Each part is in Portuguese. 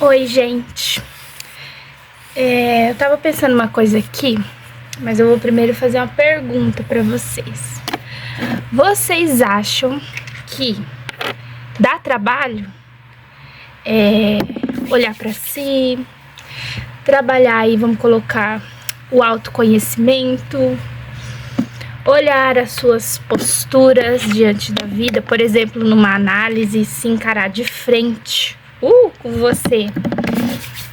Oi, gente. Eu tava pensando uma coisa aqui, mas eu vou primeiro fazer uma pergunta pra vocês. Vocês acham que dá trabalho olhar pra si, trabalhar aí, vamos colocar o autoconhecimento, olhar as suas posturas diante da vida, por exemplo, numa análise, se encarar de frente com você?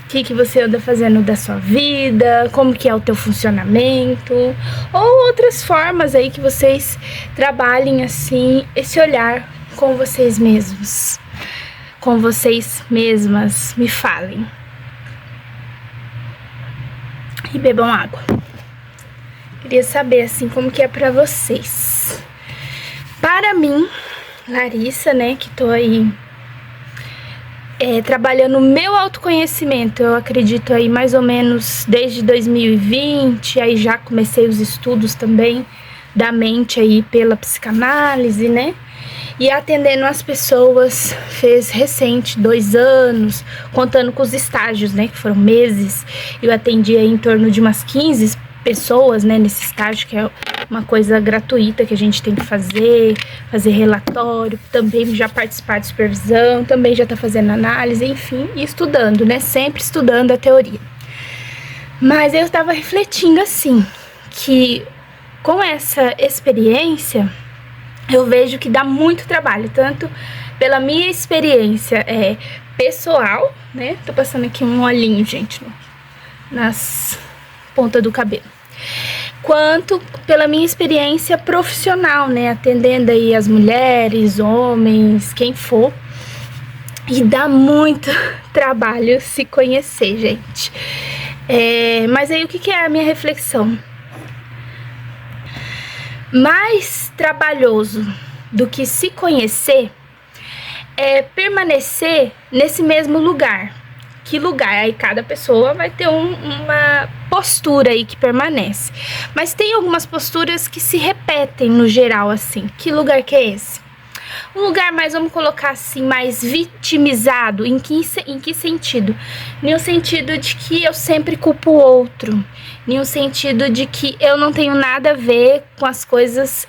O que você anda fazendo da sua vida, como que é o teu funcionamento, ou outras formas aí que vocês trabalhem assim, esse olhar com vocês mesmos, com vocês mesmas. Me falem. E bebam água. Queria saber assim como que é pra vocês. Para mim, Larissa, né, que tô aí trabalhando o meu autoconhecimento, eu acredito aí mais ou menos desde 2020, aí já comecei os estudos também da mente aí pela psicanálise, né? E atendendo as pessoas, fez recente 2 anos, contando com os estágios, né, que foram meses. Eu atendi aí em torno de umas 15 pessoas, né, nesse estágio, que é uma coisa gratuita que a gente tem que fazer relatório, também já participar de supervisão, também já tá fazendo análise, enfim, e estudando, né, sempre estudando a teoria. Mas eu tava refletindo assim, que com essa experiência, eu vejo que dá muito trabalho, tanto pela minha experiência pessoal, né, tô passando aqui um olhinho, gente, nas pontas do cabelo, quanto pela minha experiência profissional, né, atendendo aí as mulheres, homens, quem for. E dá muito trabalho se conhecer, gente. Mas aí o que é a minha reflexão? Mais trabalhoso do que se conhecer é permanecer nesse mesmo lugar. Que lugar? Aí cada pessoa vai ter uma postura aí que permanece. Mas tem algumas posturas que se repetem no geral, assim. Que lugar que é esse? Um lugar mais, vamos colocar assim, mais vitimizado. Em que sentido? No sentido de que eu sempre culpo o outro. No sentido de que eu não tenho nada a ver com as coisas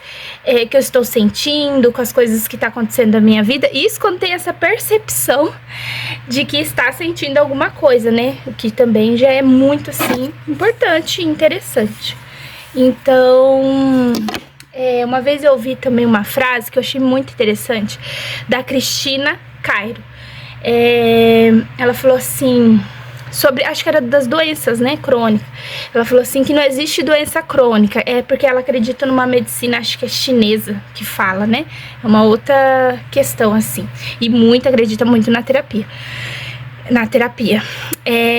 que eu estou sentindo, com as coisas que estão acontecendo na minha vida. Isso quando tem essa percepção de que está sentindo alguma coisa, né? O que também já é muito, assim, importante e interessante. Então, uma vez eu ouvi também uma frase que eu achei muito interessante, da Cristina Cairo. Ela falou assim, sobre, acho que era das doenças, né, crônicas. Ela falou assim que não existe doença crônica, porque ela acredita numa medicina, acho que é chinesa, que fala, né? É uma outra questão, assim. E acredita muito na terapia.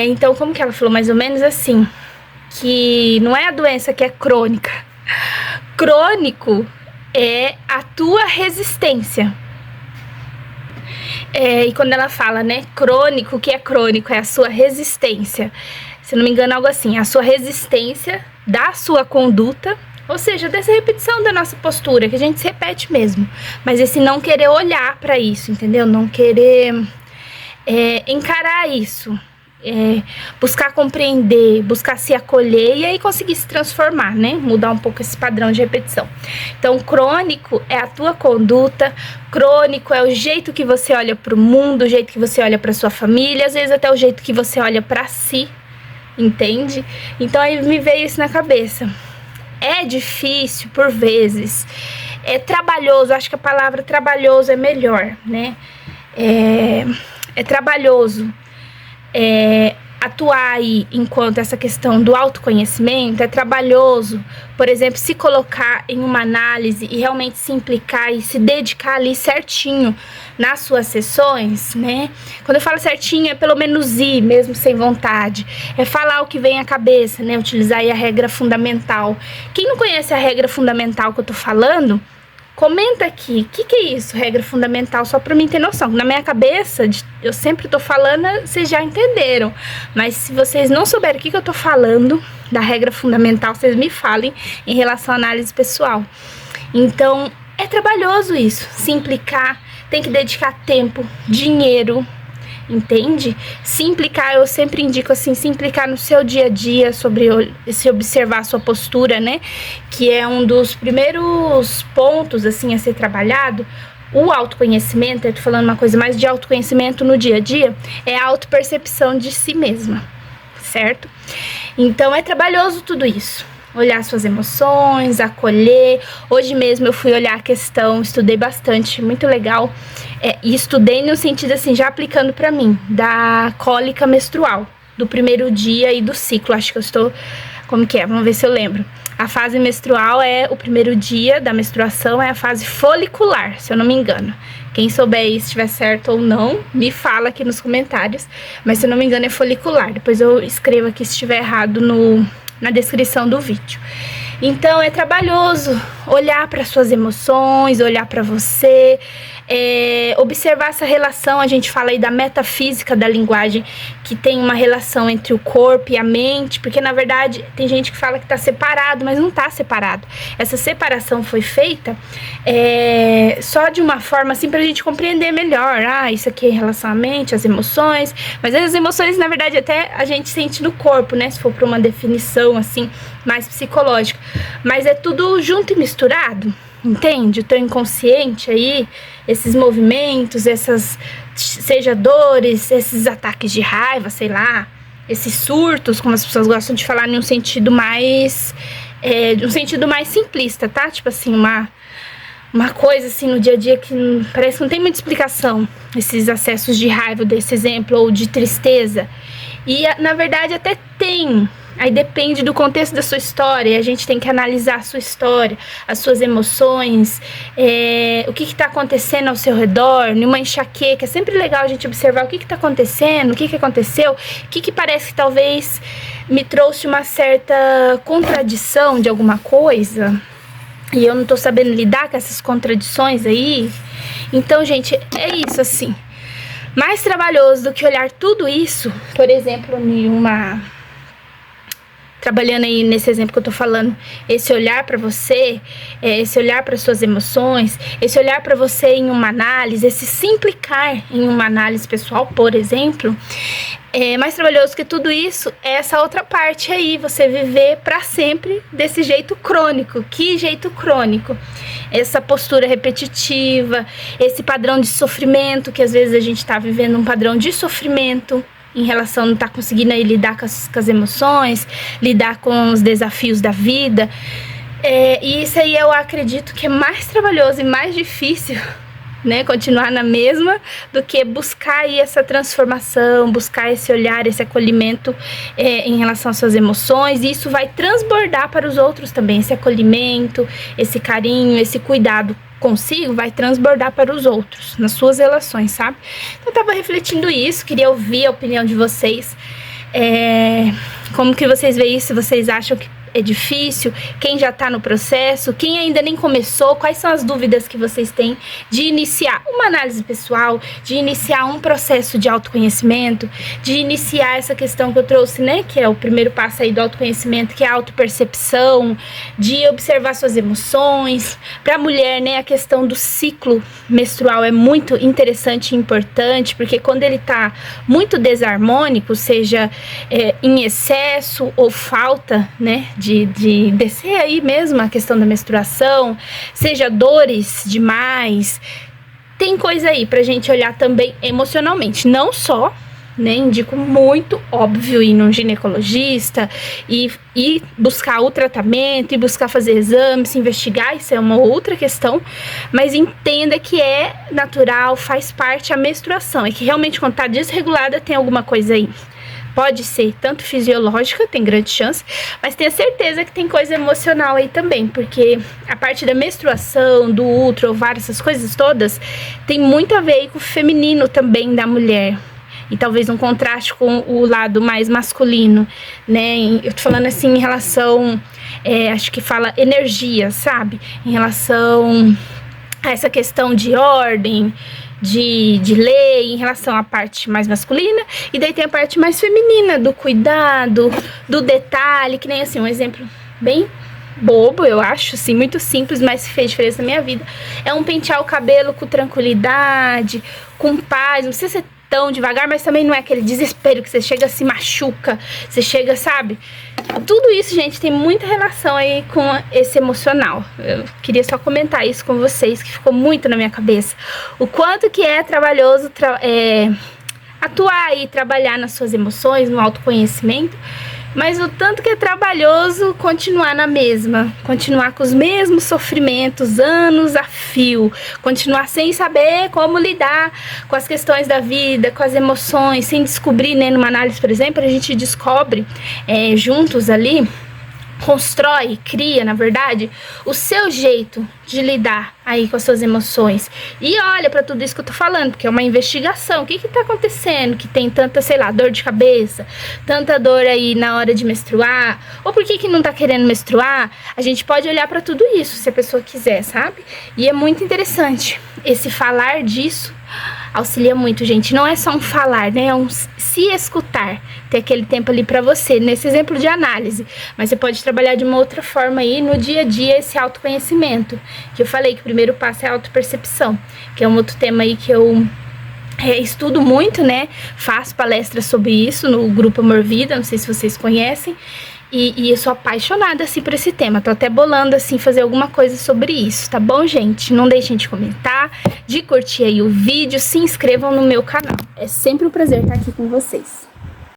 Então, como que ela falou? Mais ou menos assim, que não é a doença que é crônica. Crônico é a tua resistência. E quando ela fala, né, crônico, o que é crônico? É a sua resistência. Se não me engano, algo assim, a sua resistência da sua conduta, ou seja, dessa repetição da nossa postura, que a gente se repete mesmo. Mas esse não querer olhar para isso, entendeu? Não querer encarar isso. Buscar compreender, buscar se acolher e aí conseguir se transformar, né? Mudar um pouco esse padrão de repetição. Então, crônico é a tua conduta, crônico é o jeito que você olha para o mundo, o jeito que você olha para sua família, às vezes até o jeito que você olha para si, entende? Então, aí me veio isso na cabeça. É difícil por vezes, é trabalhoso, acho que a palavra trabalhoso é melhor, né? É trabalhoso. Atuar aí enquanto essa questão do autoconhecimento é trabalhoso, por exemplo, se colocar em uma análise e realmente se implicar e se dedicar ali certinho nas suas sessões, né? Quando eu falo certinho, é pelo menos ir, mesmo sem vontade, é falar o que vem à cabeça, né? Utilizar aí a regra fundamental. Quem não conhece a regra fundamental que eu tô falando, comenta aqui, o que é isso, regra fundamental, só pra mim ter noção. Na minha cabeça, eu sempre tô falando, vocês já entenderam. Mas se vocês não souberem o que eu tô falando da regra fundamental, vocês me falem em relação à análise pessoal. Então, é trabalhoso isso, se implicar, tem que dedicar tempo, dinheiro, entende? Se implicar, eu sempre indico assim, se implicar no seu dia a dia, sobre se observar a sua postura, né? Que é um dos primeiros pontos, assim, a ser trabalhado. O autoconhecimento, eu tô falando uma coisa mais de autoconhecimento no dia a dia, é a autopercepção de si mesma, certo? Então é trabalhoso tudo isso. Olhar suas emoções, acolher. Hoje mesmo eu fui olhar a questão, estudei bastante, muito legal. E estudei no sentido assim, já aplicando pra mim, da cólica menstrual, do primeiro dia e do ciclo. Acho que eu estou, como que é? Vamos ver se eu lembro. A fase menstrual é o primeiro dia da menstruação, é a fase folicular, se eu não me engano. Quem souber aí, se estiver certo ou não, me fala aqui nos comentários. Mas se eu não me engano é folicular. Depois eu escrevo aqui se estiver errado na descrição do vídeo. Então é trabalhoso olhar para suas emoções, olhar para você, observar essa relação. A gente fala aí da metafísica da linguagem, que tem uma relação entre o corpo e a mente, porque na verdade tem gente que fala que está separado, mas não está separado. Essa separação foi feita só de uma forma assim para a gente compreender melhor. Isso aqui é em relação à mente, às emoções, mas as emoções na verdade até a gente sente no corpo, né? Se for para uma definição assim mais psicológica, mas é tudo junto e misturado, entende? O teu inconsciente aí, esses movimentos, seja dores, esses ataques de raiva, sei lá, esses surtos, como as pessoas gostam de falar, em um sentido mais simplista, tá? Tipo assim, uma coisa assim no dia a dia que parece que não tem muita explicação, esses acessos de raiva desse exemplo, ou de tristeza, e na verdade até tem. Aí depende do contexto da sua história, e a gente tem que analisar a sua história, as suas emoções, o que está acontecendo ao seu redor, numa enxaqueca. É sempre legal a gente observar o que está acontecendo, o que aconteceu, o que parece que talvez me trouxe uma certa contradição de alguma coisa, e eu não tô sabendo lidar com essas contradições aí. Então, gente, é isso assim. Mais trabalhoso do que olhar tudo isso, por exemplo, trabalhando aí nesse exemplo que eu tô falando, esse olhar para você, esse olhar para suas emoções, esse olhar para você em uma análise, esse se implicar em uma análise pessoal, por exemplo, mais trabalhoso que tudo isso é essa outra parte aí, você viver para sempre desse jeito crônico. Que jeito crônico? Essa postura repetitiva, esse padrão de sofrimento, que às vezes a gente tá vivendo um padrão de sofrimento em relação a não estar conseguindo aí lidar com as emoções, lidar com os desafios da vida. E isso aí eu acredito que é mais trabalhoso e mais difícil, né, continuar na mesma, do que buscar aí essa transformação, buscar esse olhar, esse acolhimento em relação às suas emoções. E isso vai transbordar para os outros também, esse acolhimento, esse carinho, esse cuidado consigo vai transbordar para os outros, nas suas relações, sabe? Então eu tava refletindo isso, queria ouvir a opinião de vocês, como que vocês veem isso, se vocês acham que é difícil, quem já tá no processo, quem ainda nem começou, quais são as dúvidas que vocês têm de iniciar uma análise pessoal, de iniciar um processo de autoconhecimento, de iniciar essa questão que eu trouxe, né, que é o primeiro passo aí do autoconhecimento, que é a autopercepção, de observar suas emoções. Pra mulher, né, a questão do ciclo menstrual é muito interessante e importante, porque quando ele tá muito desarmônico, seja em excesso ou falta, né, de descer aí mesmo a questão da menstruação, seja dores demais, tem coisa aí pra gente olhar também emocionalmente, não só, né, indico muito, óbvio, ir num ginecologista e buscar o tratamento, e buscar fazer exames, se investigar, isso é uma outra questão, mas entenda que é natural, faz parte a menstruação, é que realmente quando tá desregulada tem alguma coisa aí. Pode ser tanto fisiológica, tem grande chance, mas tenha certeza que tem coisa emocional aí também, porque a parte da menstruação, do útero, ovário, essas coisas todas, tem muito a ver aí com o feminino também da mulher. E talvez um contraste com o lado mais masculino, né? Eu tô falando assim em relação, acho que fala energia, sabe? Em relação a essa questão de ordem, de lei, em relação à parte mais masculina, e daí tem a parte mais feminina, do cuidado, do detalhe, que nem assim, um exemplo bem bobo, eu acho, assim, muito simples, mas fez diferença na minha vida, é um pentear o cabelo com tranquilidade, com paz, não precisa ser tão devagar, mas também não é aquele desespero que você chega, se machuca, você chega, sabe? Tudo isso, gente, tem muita relação aí com esse emocional. Eu queria só comentar isso com vocês, que ficou muito na minha cabeça. O quanto que é trabalhoso atuar e trabalhar nas suas emoções, no autoconhecimento, mas o tanto que é trabalhoso continuar na mesma, continuar com os mesmos sofrimentos, anos a fio, continuar sem saber como lidar com as questões da vida, com as emoções, sem descobrir, né, numa análise, por exemplo, a gente descobre juntos ali, constrói, cria, na verdade, o seu jeito de lidar aí com as suas emoções. E olha para tudo isso que eu tô falando, porque é uma investigação. O que que tá acontecendo que tem tanta, sei lá, dor de cabeça, tanta dor aí na hora de menstruar, ou por que que não tá querendo menstruar? A gente pode olhar para tudo isso, se a pessoa quiser, sabe? E é muito interessante esse falar disso. Auxilia muito, gente. Não é só um falar, né? É um se escutar. Ter aquele tempo ali pra você. Nesse exemplo de análise. Mas você pode trabalhar de uma outra forma aí no dia a dia esse autoconhecimento. Que eu falei que o primeiro passo é a autopercepção. Que é um outro tema aí que eu estudo muito, né? Faço palestras sobre isso no grupo Amor Vida. Não sei se vocês conhecem. E eu sou apaixonada, assim, por esse tema. Tô até bolando, assim, fazer alguma coisa sobre isso, tá bom, gente? Não deixem de comentar, de curtir aí o vídeo, se inscrevam no meu canal. É sempre um prazer estar aqui com vocês.